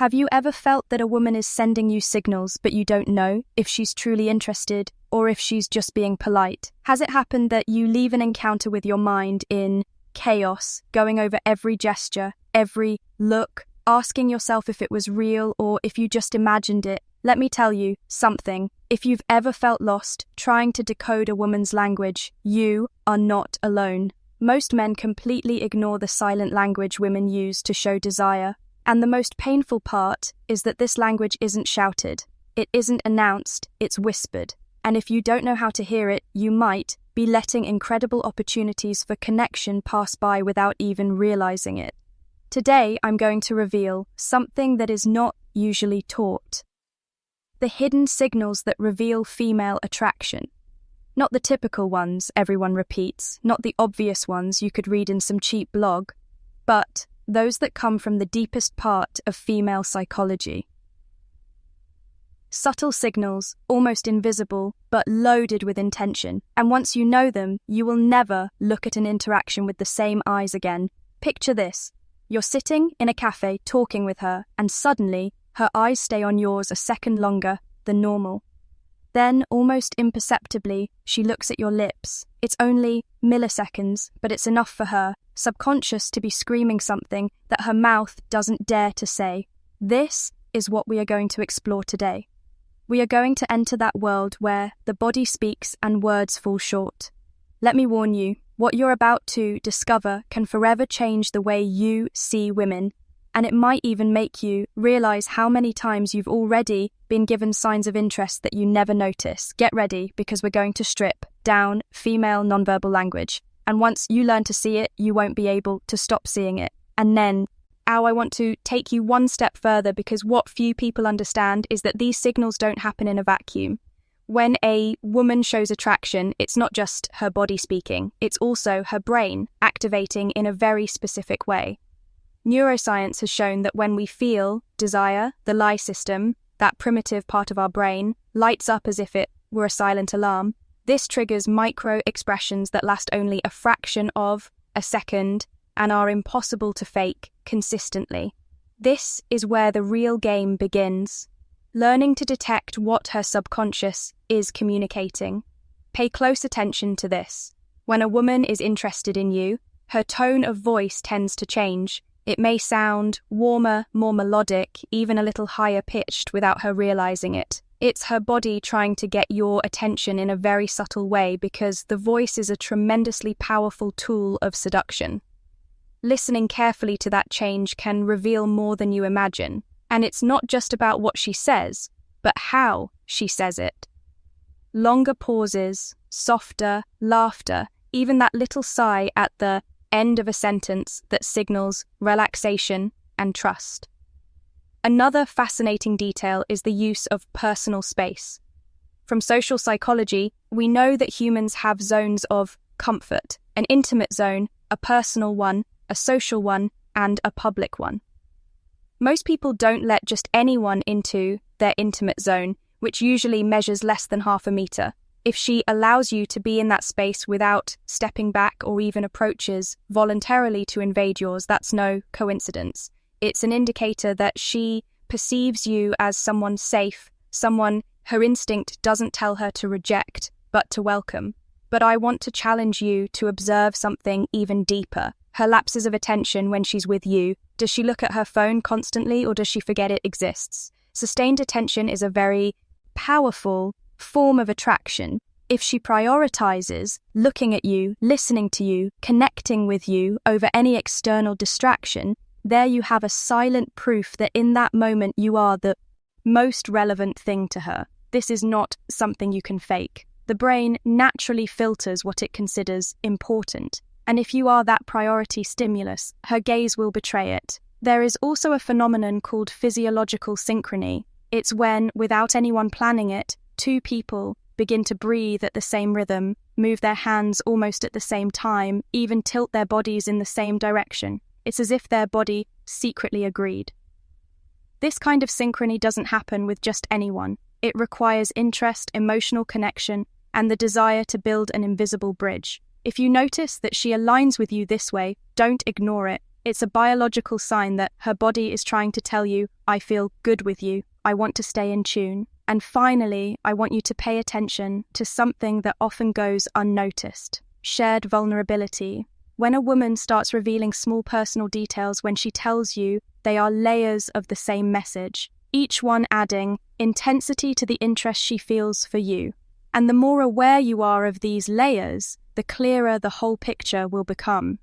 Have you ever felt that a woman is sending you signals but you don't know if she's truly interested or if she's just being polite? Has it happened that you leave an encounter with your mind in chaos, going over every gesture, every look, asking yourself if it was real or if you just imagined it? Let me tell you something. If you've ever felt lost trying to decode a woman's language, you are not alone. Most men completely ignore the silent language women use to show desire. And the most painful part is that this language isn't shouted. It isn't announced, it's whispered. And if you don't know how to hear it, you might be letting incredible opportunities for connection pass by without even realizing it. Today, I'm going to reveal something that is not usually taught. The hidden signals that reveal female attraction. Not the typical ones everyone repeats, not the obvious ones you could read in some cheap blog, but those that come from the deepest part of female psychology. Subtle signals, almost invisible, but loaded with intention, and once you know them, you will never look at an interaction with the same eyes again. Picture this. You're sitting in a cafe talking with her, and suddenly, her eyes stay on yours a second longer than normal. Then, almost imperceptibly, she looks at your lips. It's only milliseconds, but it's enough for her, subconscious, to be screaming something that her mouth doesn't dare to say. This is what we are going to explore today. We are going to enter that world where the body speaks and words fall short. Let me warn you, what you're about to discover can forever change the way you see women, and it might even make you realize how many times you've already been given signs of interest that you never notice. Get ready, because we're going to strip down female nonverbal language. And once you learn to see it, you won't be able to stop seeing it. And then, I want to take you one step further, because what few people understand is that these signals don't happen in a vacuum. When a woman shows attraction, it's not just her body speaking, it's also her brain activating in a very specific way. Neuroscience has shown that when we feel desire, the lie system, that primitive part of our brain, lights up as if it were a silent alarm. This triggers micro-expressions that last only a fraction of a second and are impossible to fake consistently. This is where the real game begins. Learning to detect what her subconscious is communicating. Pay close attention to this. When a woman is interested in you, her tone of voice tends to change. It may sound warmer, more melodic, even a little higher pitched without her realizing it. It's her body trying to get your attention in a very subtle way, because the voice is a tremendously powerful tool of seduction. Listening carefully to that change can reveal more than you imagine. And it's not just about what she says, but how she says it. Longer pauses, softer laughter, even that little sigh at the end of a sentence that signals relaxation and trust. Another fascinating detail is the use of personal space. From social psychology, we know that humans have zones of comfort, an intimate zone, a personal one, a social one, and a public one. Most people don't let just anyone into their intimate zone, which usually measures less than half a meter. If she allows you to be in that space without stepping back or even approaches voluntarily to invade yours, that's no coincidence. It's an indicator that she perceives you as someone safe, someone her instinct doesn't tell her to reject, but to welcome. But I want to challenge you to observe something even deeper. Her lapses of attention when she's with you. Does she look at her phone constantly, or does she forget it exists? Sustained attention is a very powerful form of attraction. If she prioritizes looking at you, listening to you, connecting with you over any external distraction, there you have a silent proof that in that moment you are the most relevant thing to her. This is not something you can fake. The brain naturally filters what it considers important, and if you are that priority stimulus, her gaze will betray it. There is also a phenomenon called physiological synchrony. It's when, without anyone planning it, two people begin to breathe at the same rhythm, move their hands almost at the same time, even tilt their bodies in the same direction. It's as if their body secretly agreed. This kind of synchrony doesn't happen with just anyone. It requires interest, emotional connection, and the desire to build an invisible bridge. If you notice that she aligns with you this way, don't ignore it. It's a biological sign that her body is trying to tell you, I feel good with you, I want to stay in tune. And finally, I want you to pay attention to something that often goes unnoticed: shared vulnerability. When a woman starts revealing small personal details when she tells you, they are layers of the same message, each one adding intensity to the interest she feels for you. And the more aware you are of these layers, the clearer the whole picture will become.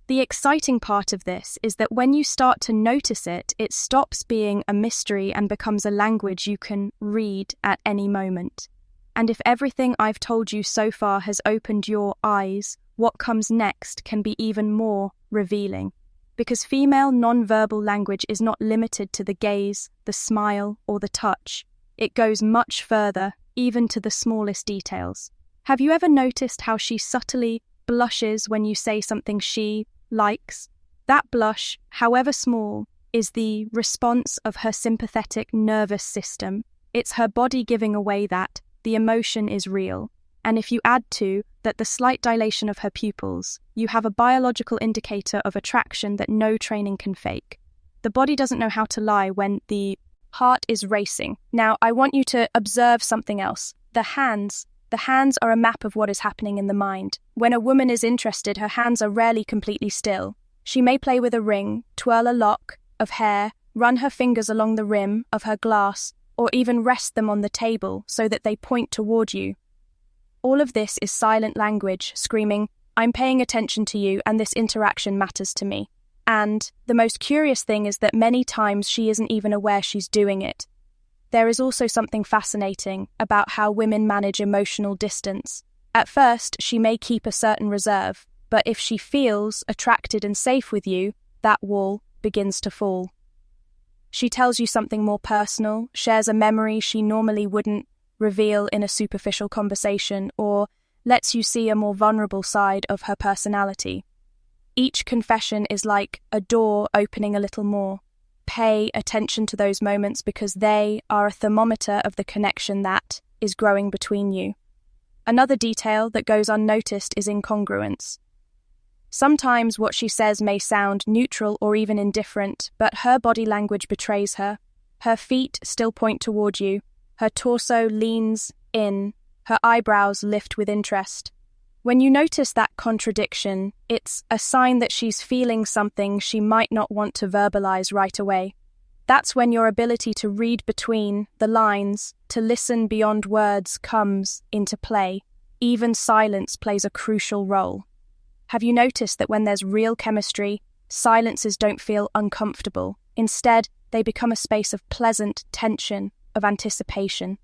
The exciting part of this is that when you start to notice it, it stops being a mystery and becomes a language you can read at any moment. And if everything I've told you so far has opened your eyes, what comes next can be even more revealing. Because female non-verbal language is not limited to the gaze, the smile, or the touch. It goes much further, even to the smallest details. Have you ever noticed how she subtly blushes when you say something she likes? That blush, however small, is the response of her sympathetic nervous system. It's her body giving away that the emotion is real. And if you add to that the slight dilation of her pupils, you have a biological indicator of attraction that no training can fake. The body doesn't know how to lie when the heart is racing. Now, I want you to observe something else. The hands. The hands are a map of what is happening in the mind. When a woman is interested, her hands are rarely completely still. She may play with a ring, twirl a lock of hair, run her fingers along the rim of her glass, or even rest them on the table so that they point toward you. All of this is silent language, screaming, I'm paying attention to you and this interaction matters to me. And the most curious thing is that many times she isn't even aware she's doing it. There is also something fascinating about how women manage emotional distance. At first, she may keep a certain reserve, but if she feels attracted and safe with you, that wall begins to fall. She tells you something more personal, shares a memory she normally wouldn't reveal in a superficial conversation, or lets you see a more vulnerable side of her personality. Each confession is like a door opening a little more. Pay attention to those moments because they are a thermometer of the connection that is growing between you. Another detail that goes unnoticed is incongruence. Sometimes what she says may sound neutral or even indifferent, but her body language betrays her. Her feet still point toward you. Her torso leans in. Her eyebrows lift with interest. When you notice that contradiction, it's a sign that she's feeling something she might not want to verbalize right away. That's when your ability to read between the lines, to listen beyond words, comes into play. Even silence plays a crucial role. Have you noticed that when there's real chemistry, silences don't feel uncomfortable? Instead, they become a space of pleasant tension, of anticipation.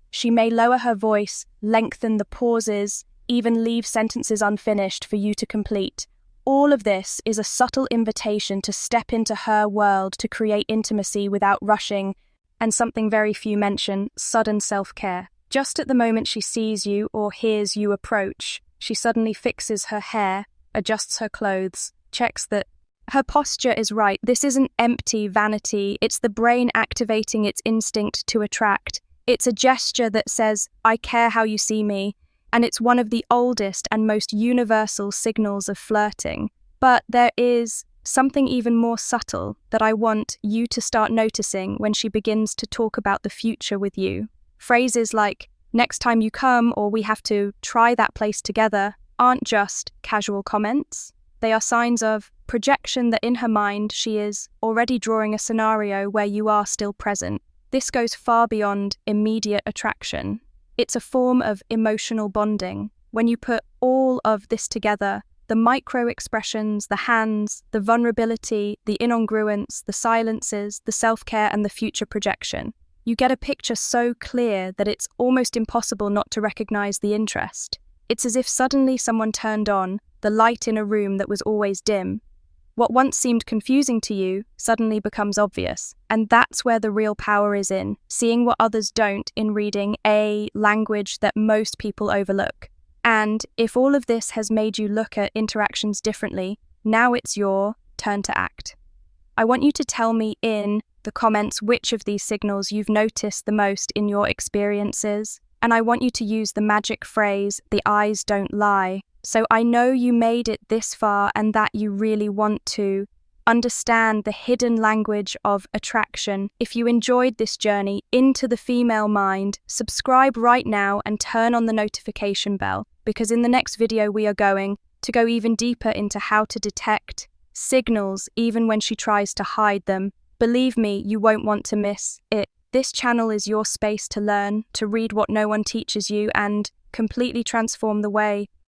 She may lower her voice, lengthen the pauses, even leave sentences unfinished for you to complete. All of this is a subtle invitation to step into her world to create intimacy without rushing, and something very few mention, sudden self-care. Just at the moment she sees you or hears you approach, she suddenly fixes her hair, adjusts her clothes, checks that her posture is right. This isn't empty vanity, it's the brain activating its instinct to attract. It's a gesture that says, I care how you see me, and it's one of the oldest and most universal signals of flirting. But there is something even more subtle that I want you to start noticing when she begins to talk about the future with you. Phrases like, next time you come, or we have to try that place together, aren't just casual comments. They are signs of projection that in her mind she is already drawing a scenario where you are still present. This goes far beyond immediate attraction. It's a form of emotional bonding. When you put all of this together, the micro-expressions, the hands, the vulnerability, the incongruence, the silences, the self-care, and the future projection, you get a picture so clear that it's almost impossible not to recognize the interest. It's as if suddenly someone turned on the light in a room that was always dim. What once seemed confusing to you suddenly becomes obvious, and that's where the real power is in, seeing what others don't in reading a language that most people overlook. And if all of this has made you look at interactions differently, now it's your turn to act. I want you to tell me in the comments which of these signals you've noticed the most in your experiences, and I want you to use the magic phrase, the eyes don't lie, So I know you made it this far and that you really want to understand the hidden language of attraction. If you enjoyed this journey into the female mind, subscribe right now and turn on the notification bell, because in the next video we are going to go even deeper into how to detect signals even when she tries to hide them. Believe me, you won't want to miss it. This channel is your space to learn, to read what no one teaches you, and completely transform the way